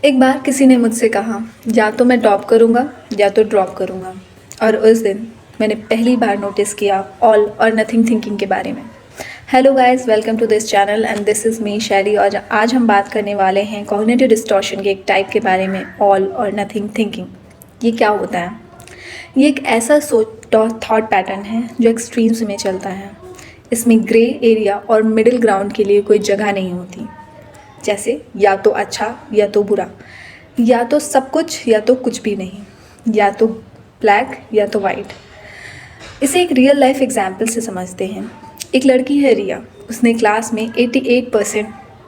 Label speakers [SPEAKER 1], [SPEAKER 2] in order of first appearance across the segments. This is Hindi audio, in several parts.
[SPEAKER 1] एक बार किसी ने मुझसे कहा, या तो मैं टॉप करूँगा या तो ड्रॉप करूँगा। और उस दिन मैंने पहली बार नोटिस किया ऑल और नथिंग थिंकिंग के बारे में। Hello guys, welcome to this channel and this is me Shaily. और आज हम बात करने वाले हैं कॉग्निटिव डिस्टॉर्शन के एक टाइप के बारे में, ऑल और नथिंग थिंकिंग। ये क्या होता है? ये एक ऐसा थॉट पैटर्न है जो एक्सट्रीम्स में चलता है। इसमें ग्रे एरिया और मिडिल ग्राउंड के लिए कोई जगह नहीं होती। जैसे या तो अच्छा या तो बुरा, या तो सब कुछ या तो कुछ भी नहीं, या तो ब्लैक या तो वाइट। इसे एक रियल लाइफ एग्जाम्पल से समझते हैं। एक लड़की है रिया, उसने क्लास में 88%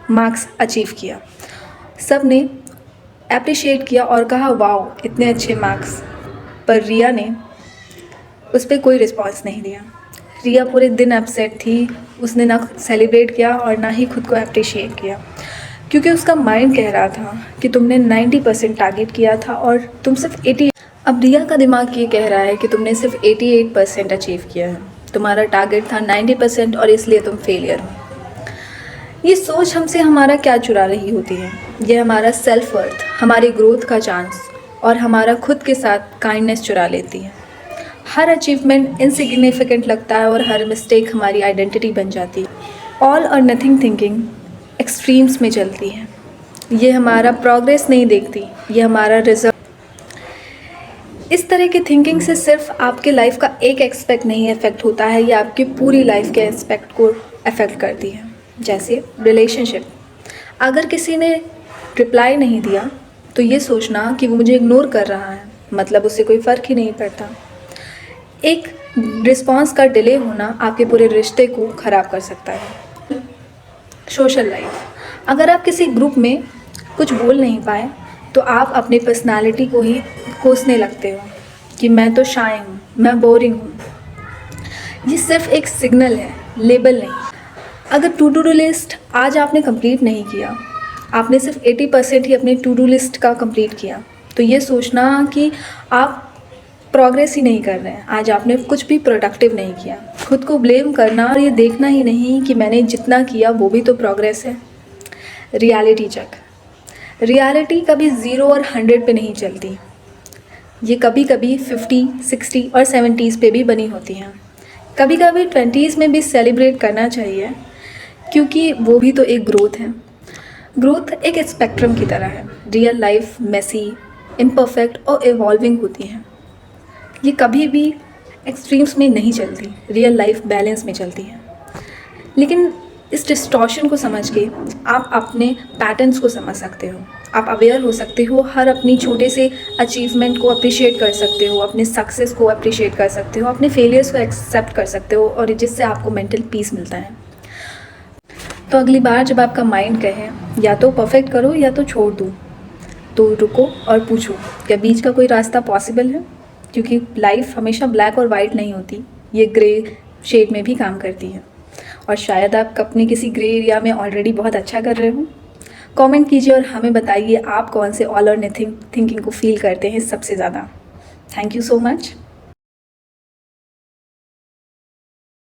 [SPEAKER 1] मार्क्स अचीव किया। सब ने अप्रिशिएट किया और कहा वाओ इतने अच्छे मार्क्स। पर रिया ने उस पर कोई रिस्पॉन्स नहीं दिया। रिया पूरे दिन अपसेट थी। उसने ना सेलिब्रेट किया और ना ही खुद को अप्रिशिएट किया, क्योंकि उसका माइंड कह रहा था कि तुमने 90% टारगेट किया था और तुम सिर्फ 80। अब रिया का दिमाग ये कह रहा है कि तुमने सिर्फ 88% अचीव किया है, तुम्हारा टारगेट था 90% और इसलिए तुम फेलियर हो। ये सोच हमसे हमारा क्या चुरा रही होती है? ये हमारा सेल्फ वर्थ, हमारी ग्रोथ का चांस और हमारा खुद के साथ काइंडनेस चुरा लेती है। हर अचीवमेंट इनसिग्निफिकेंट लगता है और हर मिस्टेक हमारी आइडेंटिटी बन जाती है। All or nothing thinking extremes में चलती है। ये हमारा प्रोग्रेस नहीं देखती, ये हमारा रिजल्ट। इस तरह की थिंकिंग से सिर्फ आपके लाइफ का एक एस्पेक्ट नहीं अफेक्ट होता है, ये आपकी पूरी लाइफ के एस्पेक्ट को अफेक्ट करती है। जैसे रिलेशनशिप, अगर किसी ने रिप्लाई नहीं दिया तो ये सोचना कि वो मुझे इग्नोर कर रहा है, मतलब उससे कोई फ़र्क ही नहीं पड़ता। एक रिस्पॉन्स का डिले होना आपके पूरे रिश्ते को ख़राब कर सकता है। सोशल लाइफ, अगर आप किसी ग्रुप में कुछ बोल नहीं पाए तो आप अपनी पर्सनालिटी को ही कोसने लगते हो कि मैं तो शाय हूँ, मैं बोरिंग हूँ। ये सिर्फ एक सिग्नल है, लेबल नहीं। अगर टू डू लिस्ट आज आपने कंप्लीट नहीं किया, आपने सिर्फ 80% ही अपनी टू डू लिस्ट का कंप्लीट किया, तो ये सोचना कि आप प्रोग्रेस ही नहीं कर रहे हैं, आज आपने कुछ भी प्रोडक्टिव नहीं किया। खुद को ब्लेम करना और ये देखना ही नहीं कि मैंने जितना किया वो भी तो प्रोग्रेस है। रियलिटी चेक, रियलिटी कभी 0 और 100 पे नहीं चलती, ये कभी कभी 50, 60 और 70s पे भी बनी होती हैं। कभी कभी 20s में भी सेलिब्रेट करना चाहिए, क्योंकि वो भी तो एक ग्रोथ है। ग्रोथ एक स्पेक्ट्रम की तरह है। रियल लाइफ मेसी, इम्परफेक्ट और इवॉल्विंग होती है। ये कभी भी एक्सट्रीम्स में नहीं चलती, रियल लाइफ बैलेंस में चलती है। लेकिन इस डिस्टॉर्शन को समझ के आप अपने पैटर्न्स को समझ सकते हो, आप अवेयर हो सकते हो, हर अपनी छोटे से अचीवमेंट को अप्रिशिएट कर सकते हो, अपने सक्सेस को अप्रिशिएट कर सकते हो, अपने फेलियर्स को एक्सेप्ट कर सकते हो, और जिससे आपको मेंटल पीस मिलता है। तो अगली बार जब आपका माइंड कहे या तो परफेक्ट करो या तो छोड़ दो, तो रुको और पूछो क्या बीच का कोई रास्ता पॉसिबल है? क्योंकि लाइफ हमेशा ब्लैक और वाइट नहीं होती, ये ग्रे शेड में भी काम करती है। और शायद आप अपने किसी ग्रे एरिया में ऑलरेडी बहुत अच्छा कर रहे हो। कमेंट कीजिए और हमें बताइए आप कौन से ऑल और नथिंग थिंकिंग को फील करते हैं सबसे ज़्यादा। Thank you so much.